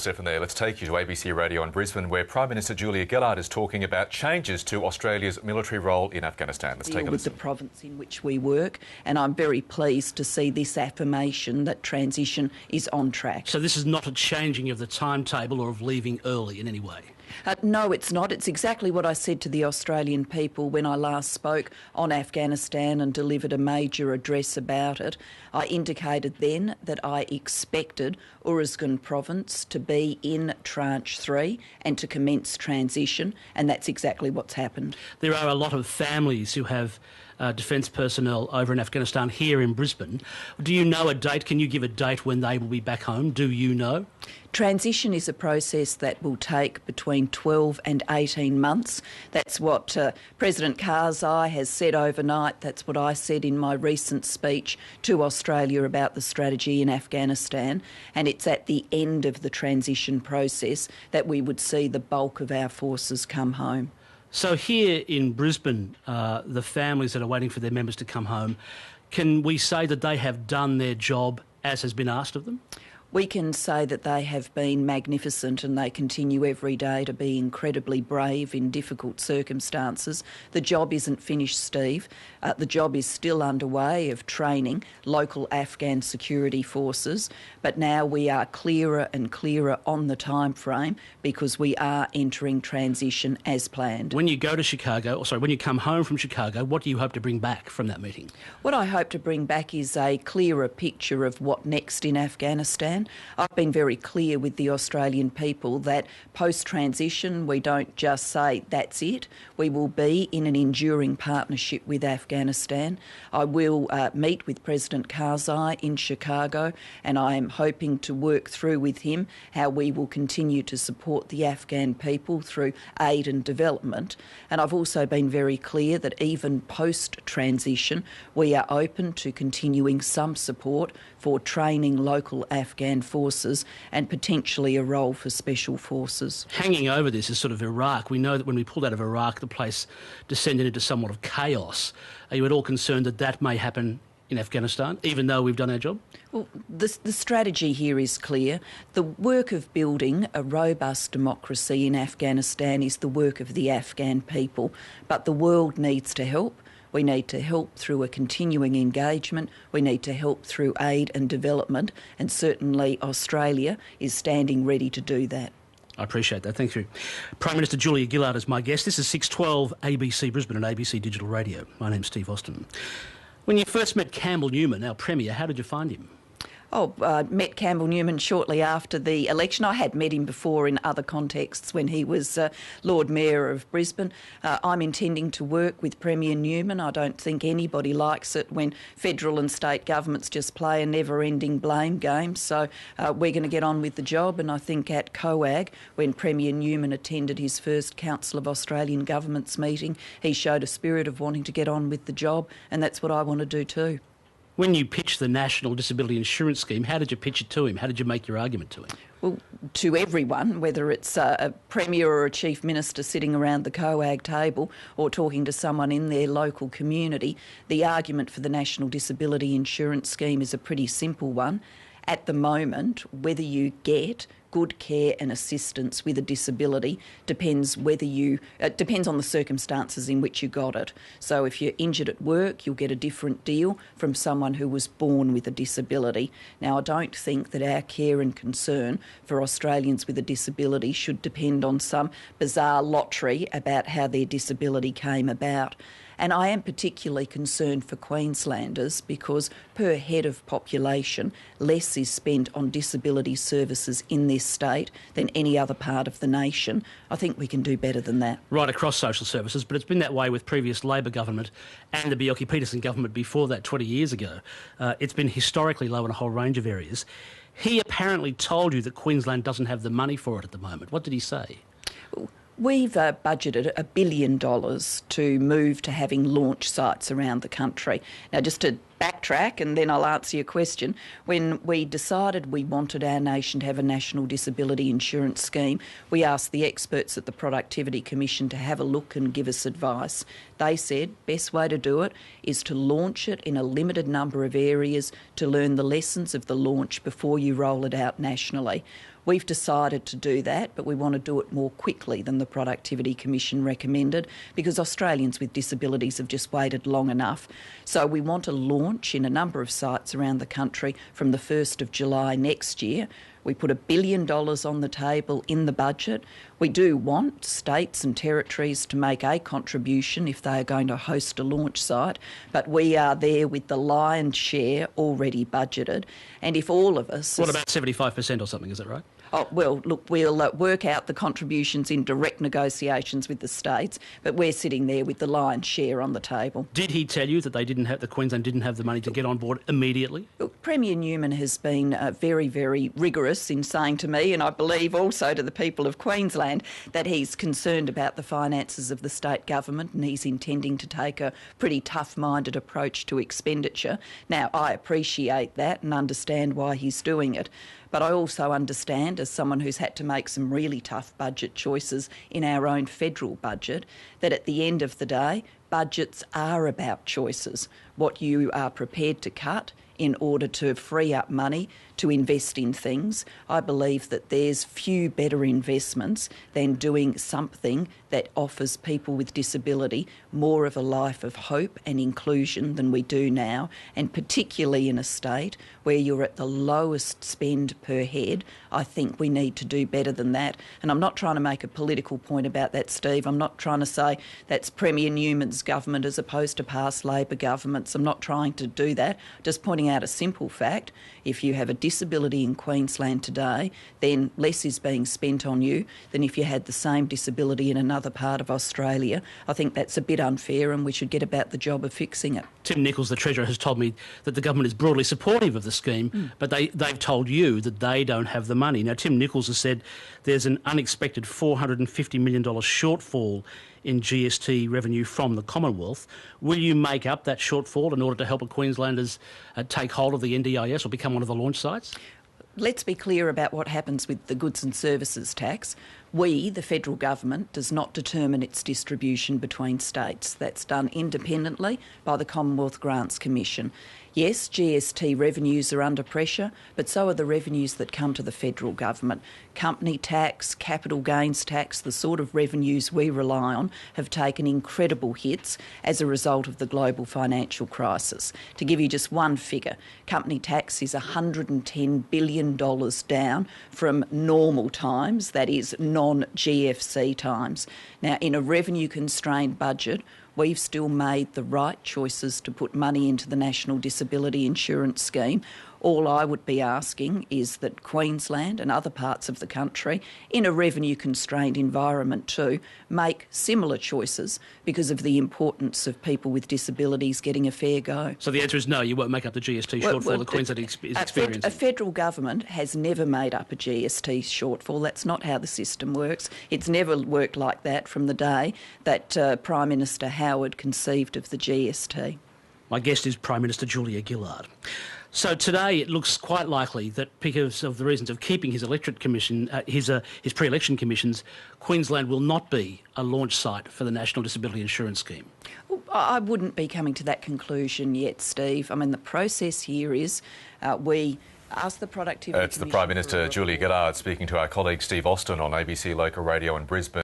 Stephen there. Let's take you to ABC Radio in Brisbane, where Prime Minister Julia Gillard is talking about changes to Australia's military role in Afghanistan. Let's take a listen. With the province in which we work, and I'm very pleased to see this affirmation that transition is on track. So this is not a changing of the timetable or of leaving early in any way? No, it's not. It's exactly what I said to the Australian people when I last spoke on Afghanistan and delivered a major address about it. I indicated then that I expected Afghan province to be in Tranche 3 and to commence transition, and that's exactly what's happened. There are a lot of families who have defence personnel over in Afghanistan here in Brisbane. Do you know a date? Can you give a date when they will be back home? Do you know? Transition is a process that will take between 12 and 18 months. That's what President Karzai has said overnight. That's what I said in my recent speech to Australia about the strategy in Afghanistan. And it's at the end of the transition process that we would see the bulk of our forces come home. So here in Brisbane, the families that are waiting for their members to come home, can we say that they have done their job as has been asked of them? We can say that they have been magnificent and they continue every day to be incredibly brave in difficult circumstances. The job isn't finished, Steve. The job is still underway of training local Afghan security forces, but now we are clearer and clearer on the time frame because we are entering transition as planned. When you go to Chicago, when you come home from Chicago, what do you hope to bring back from that meeting? What I hope to bring back is a clearer picture of what next in Afghanistan. I've been very clear with the Australian people that post-transition we don't just say that's it. We will be in an enduring partnership with Afghanistan. I will meet with President Karzai in Chicago, and I am hoping to work through with him how we will continue to support the Afghan people through aid and development. And I've also been very clear that even post-transition we are open to continuing some support for training local Afghan forces and potentially a role for special forces. Hanging over this is sort of Iraq. We know that when we pulled out of Iraq, the place descended into somewhat of chaos. Are you at all concerned that that may happen in Afghanistan, even though we've done our job? Well, the strategy here is clear. The work of building a robust democracy in Afghanistan is the work of the Afghan people, but the world needs to help. We need to help through a continuing engagement. We need to help through aid and development, and certainly Australia is standing ready to do that. I appreciate that. Thank you. Prime Minister Julia Gillard is my guest. This is 612 ABC Brisbane and ABC Digital Radio. My name's Steve Austin. When you first met Campbell Newman, our Premier, how did you find him? I met Campbell Newman shortly after the election. I had met him before in other contexts when he was Lord Mayor of Brisbane. I'm intending to work with Premier Newman. I don't think anybody likes it when federal and state governments just play a never-ending blame game. So we're going to get on with the job, and I think at COAG, when Premier Newman attended his first Council of Australian Governments meeting, he showed a spirit of wanting to get on with the job, and that's what I want to do too. When you pitched the National Disability Insurance Scheme, how did you pitch it to him? How did you make your argument to him? Well, to everyone, whether it's a Premier or a Chief Minister sitting around the COAG table or talking to someone in their local community, the argument for the National Disability Insurance Scheme is a pretty simple one. At the moment, whether you get good care and assistance with a disability depends on the circumstances in which you got it. So if you're injured at work, you'll get a different deal from someone who was born with a disability. Now, I don't think that our care and concern for Australians with a disability should depend on some bizarre lottery about how their disability came about. And I am particularly concerned for Queenslanders because per head of population, less is spent on disability services in this state than any other part of the nation. I think we can do better than that. Right across social services, but it's been that way with previous Labor government and the Bjelke-Petersen government before that 20 years ago. It's been historically low in a whole range of areas. He apparently told you that Queensland doesn't have the money for it at the moment. What did he say? We've budgeted $1 billion to move to having launch sites around the country. Now, just to backtrack and then I'll answer your question. When we decided we wanted our nation to have a national disability insurance scheme, we asked the experts at the Productivity Commission to have a look and give us advice. They said best way to do it is to launch it in a limited number of areas to learn the lessons of the launch before you roll it out nationally. We've decided to do that, but we want to do it more quickly than the Productivity Commission recommended because Australians with disabilities have just waited long enough. So we want to launch in a number of sites around the country from the 1st of July next year. We put $1 billion on the table in the budget. We do want states and territories to make a contribution if they are going to host a launch site, but we are there with the lion's share already budgeted. And if all of us... What about 75% or something, is that right? Oh, well, look, we'll work out the contributions in direct negotiations with the states, but we're sitting there with the lion's share on the table. Did he tell you that Queensland didn't have the money to get on board immediately? Look, Premier Newman has been very, very rigorous in saying to me, and I believe also to the people of Queensland, that he's concerned about the finances of the state government and he's intending to take a pretty tough-minded approach to expenditure. Now, I appreciate that and understand why he's doing it. But I also understand, as someone who's had to make some really tough budget choices in our own federal budget, that at the end of the day, budgets are about choices. What you are prepared to cut in order to free up money to invest in things. I believe that there's few better investments than doing something that offers people with disability more of a life of hope and inclusion than we do now, and particularly in a state where you're at the lowest spend per head. I think we need to do better than that. And I'm not trying to make a political point about that, Steve. I'm not trying to say that's Premier Newman's government as opposed to past Labor governments. I'm not trying to do that. Just pointing out a simple fact. If you have a disability in Queensland today, then less is being spent on you than if you had the same disability in another part of Australia. I think that's a bit unfair and we should get about the job of fixing it. Tim Nichols, the Treasurer, has told me that the government is broadly supportive of the scheme, but they've told you that they don't have the money. Now, Tim Nichols has said there's an unexpected $450 million shortfall in GST revenue from the Commonwealth. Will you make up that shortfall in order to help Queenslanders take hold of the NDIS or become one of the launch sites? Let's be clear about what happens with the goods and services tax. We, the federal government, does not determine its distribution between states. That's done independently by the Commonwealth Grants Commission. Yes, GST revenues are under pressure, but so are the revenues that come to the federal government. Company tax, capital gains tax, the sort of revenues we rely on, have taken incredible hits as a result of the global financial crisis. To give you just one figure, company tax is $110 billion down from normal times, that is non-GFC times. Now, in a revenue-constrained budget, we've still made the right choices to put money into the National Disability Insurance Scheme. All I would be asking is that Queensland and other parts of the country, in a revenue-constrained environment too, make similar choices because of the importance of people with disabilities getting a fair go. So the answer is no, you won't make up the GST shortfall that Queensland is experiencing? A federal government has never made up a GST shortfall. That's not how the system works. It's never worked like that from the day that Prime Minister Howard conceived of the GST. My guest is Prime Minister Julia Gillard. So today it looks quite likely that because of the reasons of keeping his electorate commission, his pre-election commissions, Queensland will not be a launch site for the National Disability Insurance Scheme. Well, I wouldn't be coming to that conclusion yet, Steve. I mean, the process here is we ask the Productivity Commission... It's the Prime Minister, Julia Gillard, speaking to our colleague Steve Austin on ABC Local Radio in Brisbane.